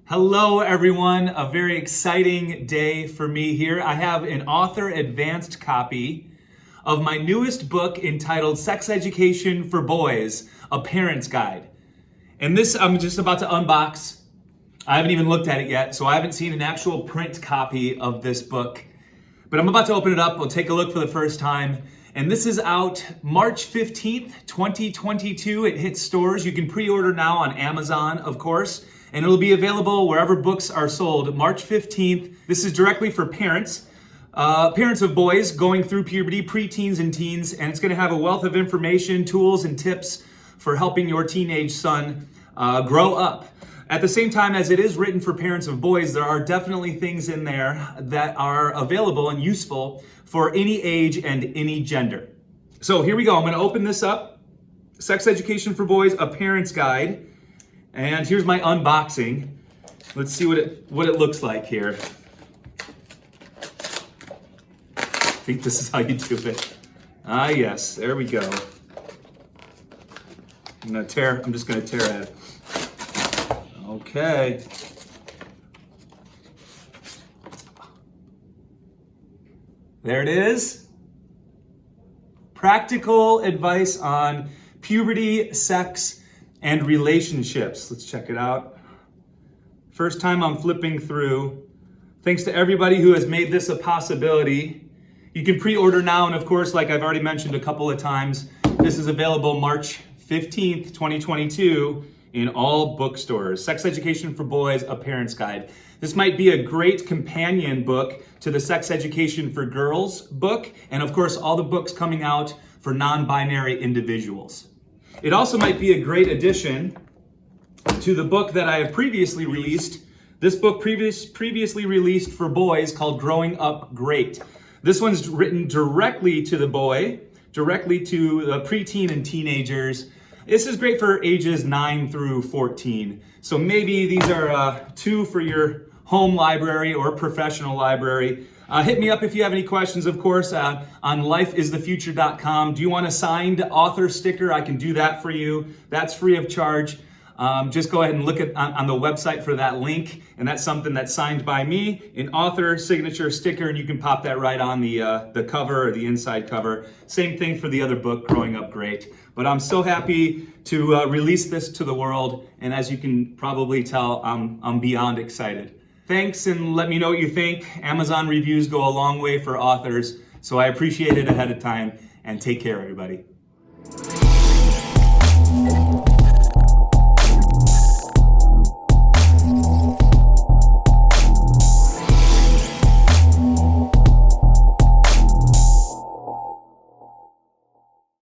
Hello everyone, a very exciting day for me here. I have an author advanced copy of my newest book entitled Sex Education for Boys, A Parent's Guide. And this I'm just about to unbox. I haven't even looked at it yet, so I haven't seen an actual print copy of this book. But I'm about to open it up, we'll take a look for the first time. And this is out March 15th, 2022. It hits stores. You can pre-order now on Amazon, of course. And it'll be available wherever books are sold March 15th. This is directly for parents, parents of boys going through puberty, preteens and teens, and it's gonna have a wealth of information, tools, and tips for helping your teenage son grow up. At the same time as it is written for parents of boys, there are definitely things in there that are available and useful for any age and any gender. So here we go, I'm gonna open this up. Sex Education for Boys, A Parent's Guide. And here's my unboxing. Let's see what it looks like here. I think this is how you do it. Ah, yes, there we go. I'm just gonna tear at it. Okay. There it is. Practical advice on puberty, sex, and relationships. Let's check it out. First time I'm flipping through. Thanks to everybody who has made this a possibility. You can pre-order now, and of course, like I've already mentioned a couple of times, this is available March 15th, 2022 in all bookstores. Sex Education for Boys, A Parent's Guide. This might be a great companion book to the Sex Education for Girls book, and of course, all the books coming out for non-binary individuals. It also might be a great addition to the book that I have previously released. This book previously released for boys called Growing Up Great. This one's written directly to the boy, directly to the preteen and teenagers. This is great for ages 9 through 14. So maybe these are two for your home library or professional library. Hit me up if you have any questions, of course, on lifeisthefuture.com. Do you want a signed author sticker? I can do that for you. That's free of charge. Just go ahead and look on the website for that link, and that's something that's signed by me, an author signature sticker, and you can pop that right on the cover or the inside cover. Same thing for the other book, Growing Up Great. But I'm so happy to release this to the world, and as you can probably tell, I'm beyond excited. Thanks, and let me know what you think. Amazon reviews go a long way for authors, so I appreciate it ahead of time, and take care, everybody.